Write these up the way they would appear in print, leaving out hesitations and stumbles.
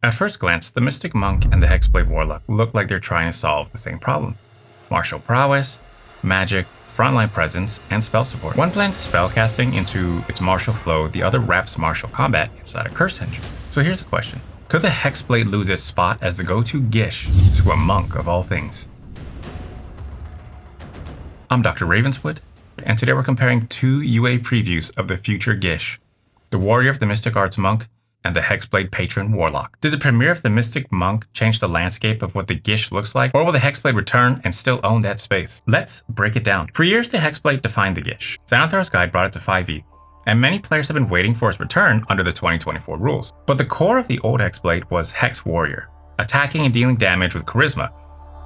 At first glance, the Mystic Monk and the Hexblade Warlock look like they're trying to solve the same problem. Martial prowess, magic, frontline presence, and spell support. One blends spellcasting into its martial flow, the other wraps martial combat inside a curse engine. So here's a question. Could the Hexblade lose its spot as the go-to gish to a monk of all things? I'm Dr. Ravenswood, and today we're comparing two UA previews of the future gish, the Warrior of the Mystic Arts Monk and the Hexblade Patron Warlock. Did the premiere of the Mystic Monk change the landscape of what the gish looks like, or will the Hexblade return and still own that space? Let's break it down. For years, the Hexblade defined the gish. Xanathar's Guide brought it to 5e, and many players have been waiting for its return under the 2024 rules. But the core of the old Hexblade was Hex Warrior, attacking and dealing damage with charisma.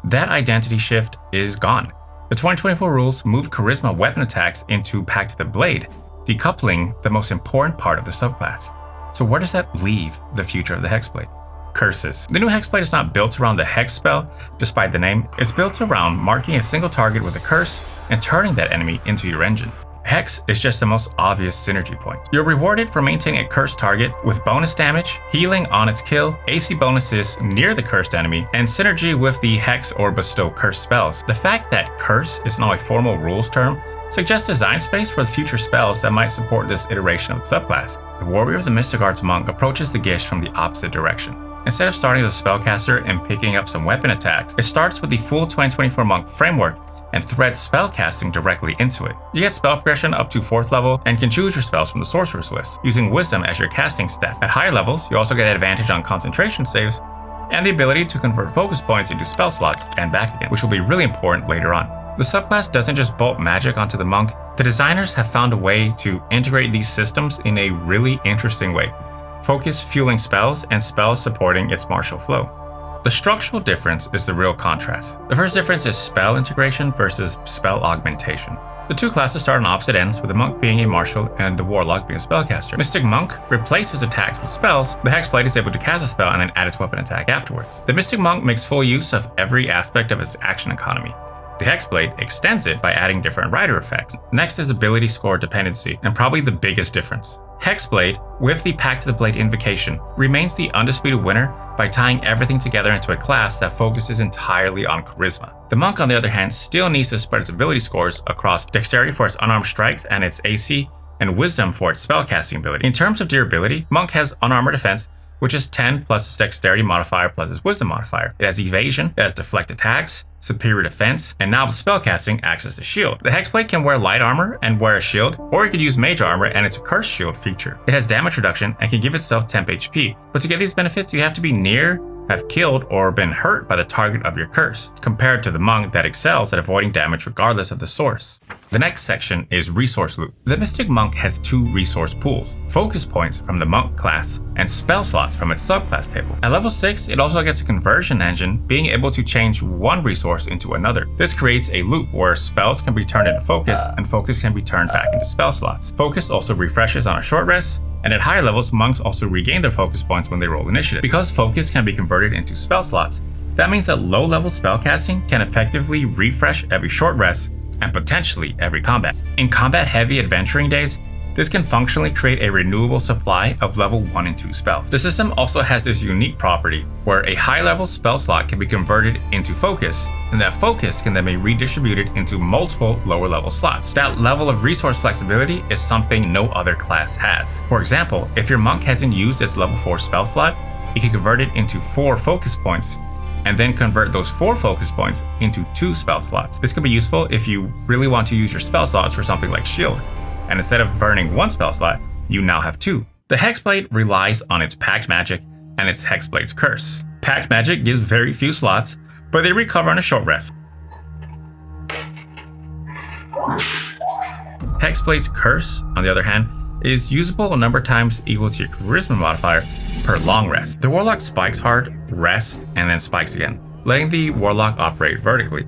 That identity shift is gone. The 2024 rules moved charisma weapon attacks into Pact of the Blade, decoupling the most important part of the subclass. So where does that leave the future of the Hexblade? Curses. The new Hexblade is not built around the Hex spell, despite the name. It's built around marking a single target with a curse and turning that enemy into your engine. Hex is just the most obvious synergy point. You're rewarded for maintaining a cursed target with bonus damage, healing on its kill, AC bonuses near the cursed enemy, and synergy with the Hex or bestow curse spells. The fact that curse is now a formal rules term suggests design space for the future spells that might support this iteration of the subclass. The Warrior of the Mystic Arts Monk approaches the gish from the opposite direction. Instead of starting as a spellcaster and picking up some weapon attacks, it starts with the full 2024 Monk framework and threads spellcasting directly into it. You get spell progression up to 4th level and can choose your spells from the Sorcerer's list, using Wisdom as your casting stat. At higher levels, you also get advantage on concentration saves and the ability to convert focus points into spell slots and back again, which will be really important later on. The subclass doesn't just bolt magic onto the monk. The designers have found a way to integrate these systems in a really interesting way. Focus fueling spells and spells supporting its martial flow. The structural difference is the real contrast. The first difference is spell integration versus spell augmentation. The two classes start on opposite ends, with the monk being a martial and the warlock being a spellcaster. Mystic Monk replaces attacks with spells. The Hexblade is able to cast a spell and then add its weapon attack afterwards. The Mystic Monk makes full use of every aspect of its action economy. The Hexblade extends it by adding different rider effects. Next is ability score dependency, and probably the biggest difference. Hexblade, with the Pact of the Blade invocation, remains the undisputed winner by tying everything together into a class that focuses entirely on charisma. The Monk, on the other hand, still needs to spread its ability scores across dexterity for its unarmed strikes and its AC, and wisdom for its spellcasting ability. In terms of durability, Monk has unarmored defense, which is 10 plus its dexterity modifier plus its wisdom modifier. It has evasion, it has deflect attacks, superior defense, and now with spellcasting acts as a shield. The Hexblade can wear light armor and wear a shield, or it could use mage armor and it's a cursed shield feature. It has damage reduction and can give itself temp HP, but to get these benefits you have to be near, have killed, or been hurt by the target of your curse, compared to the monk that excels at avoiding damage regardless of the source. The next section is resource loot. The Mystic Monk has two resource pools, focus points from the monk class and spell slots from its subclass table. At level 6, it also gets a conversion engine, being able to change one resource into another. This creates a loop where spells can be turned into focus and focus can be turned back into spell slots. Focus also refreshes on a short rest, and at higher levels, monks also regain their focus points when they roll initiative. Because focus can be converted into spell slots, that means that low-level spellcasting can effectively refresh every short rest and potentially every combat. In combat-heavy adventuring days, this can functionally create a renewable supply of level 1 and 2 spells. The system also has this unique property where a high-level spell slot can be converted into focus, and that focus can then be redistributed into multiple lower-level slots. That level of resource flexibility is something no other class has. For example, if your monk hasn't used its level 4 spell slot, you can convert it into 4 focus points, and then convert those 4 focus points into 2 spell slots. This could be useful if you really want to use your spell slots for something like shield, and instead of burning 1 spell slot, you now have 2. The Hexblade relies on its Pact Magic and its Hexblade's Curse. Pact Magic gives very few slots, but they recover on a short rest. Hexblade's Curse, on the other hand, is usable a number of times equal to your charisma modifier per long rest. The Warlock spikes hard, rests, and then spikes again, letting the Warlock operate vertically.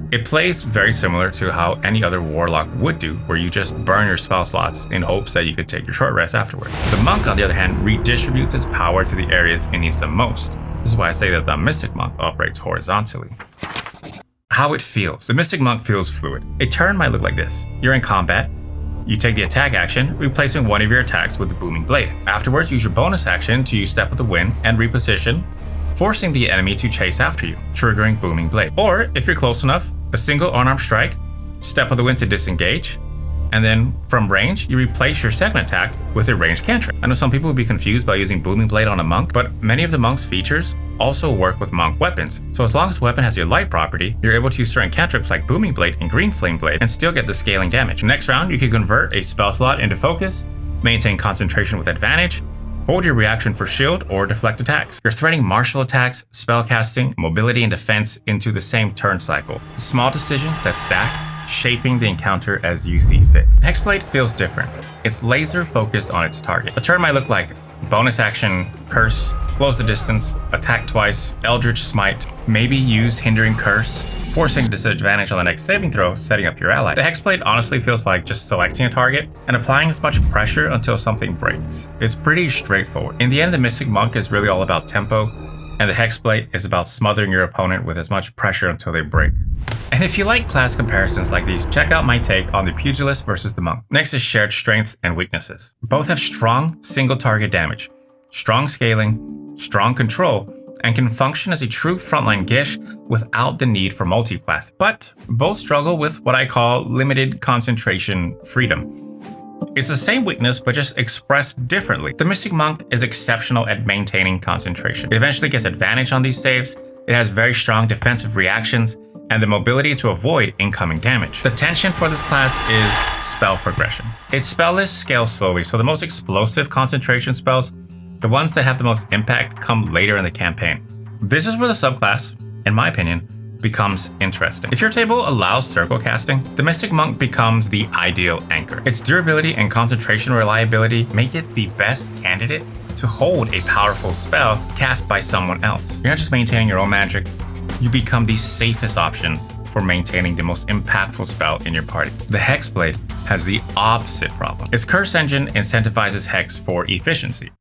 It plays very similar to how any other Warlock would do, where you just burn your spell slots in hopes that you could take your short rest afterwards. The Monk, on the other hand, redistributes its power to the areas it needs the most. This is why I say that the Mystic Monk operates horizontally. How it feels. The Mystic Monk feels fluid. A turn might look like this. You're in combat, You take the attack action, replacing one of your attacks with the Booming Blade. Afterwards, use your bonus action to use Step of the Wind and reposition, forcing the enemy to chase after you, triggering Booming Blade. Or, if you're close enough, a single unarmed strike, Step of the Wind to disengage, and then from range, you replace your second attack with a ranged cantrip. I know some people would be confused by using Booming Blade on a monk, but many of the monk's features also work with monk weapons. So as long as the weapon has your light property, you're able to use certain cantrips like Booming Blade and Green Flame Blade and still get the scaling damage. Next round, you can convert a spell slot into focus, maintain concentration with advantage, hold your reaction for shield or deflect attacks. You're threading martial attacks, spell casting, mobility, and defense into the same turn cycle. Small decisions that stack, shaping the encounter as you see fit. Hexblade feels different. It's laser focused on its target. A turn might look like bonus action, curse, close the distance, attack twice, Eldritch Smite, maybe use hindering curse, forcing disadvantage on the next saving throw, setting up your ally. The Hexblade honestly feels like just selecting a target and applying as much pressure until something breaks. It's pretty straightforward. In the end, the Mystic Monk is really all about tempo, and the Hexblade is about smothering your opponent with as much pressure until they break. And if you like class comparisons like these, check out my take on the Pugilist versus the Monk. Next is shared strengths and weaknesses. Both have strong single target damage, strong scaling, strong control, and can function as a true frontline gish without the need for multi-class. But both struggle with what I call limited concentration freedom. It's the same weakness, but just expressed differently. The Mystic Monk is exceptional at maintaining concentration. It eventually gets advantage on these saves. It has very strong defensive reactions and the mobility to avoid incoming damage. The tension for this class is spell progression. Its spell list scales slowly, so the most explosive concentration spells, the ones that have the most impact, come later in the campaign. This is where the subclass, in my opinion, becomes interesting. If your table allows circle casting, the Mystic Monk becomes the ideal anchor. Its durability and concentration reliability make it the best candidate to hold a powerful spell cast by someone else. You're not just maintaining your own magic, you become the safest option for maintaining the most impactful spell in your party. The Hexblade has the opposite problem. Its curse engine incentivizes Hex for efficiency.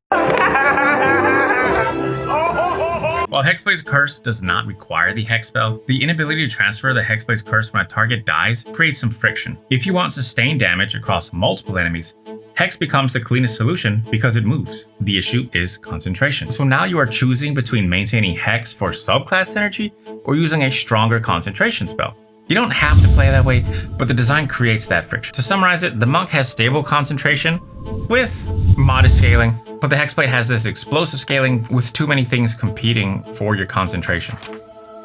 While Hexblade's curse does not require the Hex spell, the inability to transfer the Hexblade's curse when a target dies creates some friction. If you want sustained damage across multiple enemies, Hex becomes the cleanest solution because it moves. The issue is concentration. So now you are choosing between maintaining Hex for subclass synergy or using a stronger concentration spell. You don't have to play that way, but the design creates that friction. To summarize it, the Monk has stable concentration with modest scaling, but the Hexblade has this explosive scaling with too many things competing for your concentration.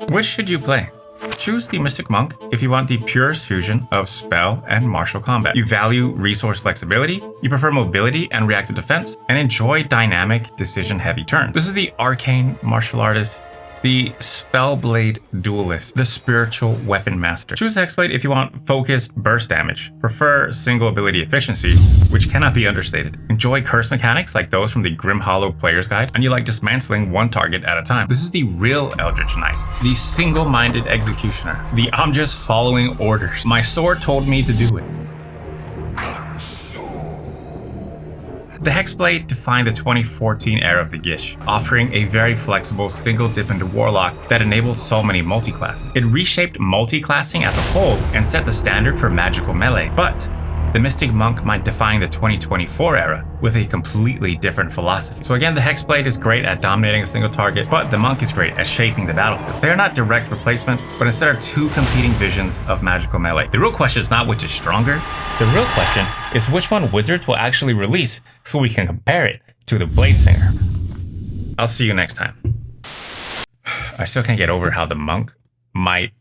Which should you play? Choose the Mystic Monk if you want the purest fusion of spell and martial combat. You value resource flexibility, you prefer mobility and reactive defense, and enjoy dynamic, decision-heavy turns. This is the arcane martial artist, the Spellblade duelist, the spiritual weapon master. Choose Hexblade if you want focused burst damage, prefer single ability efficiency, which cannot be understated, enjoy curse mechanics like those from the Grim Hollow Player's Guide, and you like dismantling one target at a time. This is the real Eldritch Knight, the single-minded executioner, the I'm just following orders. My sword told me to do it. The Hexblade defined the 2014 era of the Gish, offering a very flexible single dip into Warlock that enabled so many multi-classes. It reshaped multi-classing as a whole and set the standard for magical melee, but the Mystic Monk might define the 2024 era with a completely different philosophy. So again, the Hexblade is great at dominating a single target, but the Monk is great at shaping the battlefield. They are not direct replacements, but instead are two competing visions of magical melee. The real question is not which is stronger. The real question is which one Wizards will actually release so we can compare it to the Blade Singer. I'll see you next time. I still can't get over how the Monk might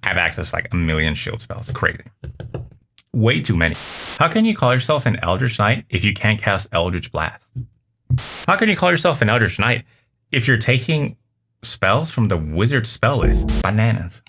have access to like 1 million shield spells. Crazy. Way too many. How can you call yourself an Eldritch Knight if you can't cast Eldritch Blast? How can you call yourself an Eldritch Knight if you're taking spells from the wizard spell list? Bananas.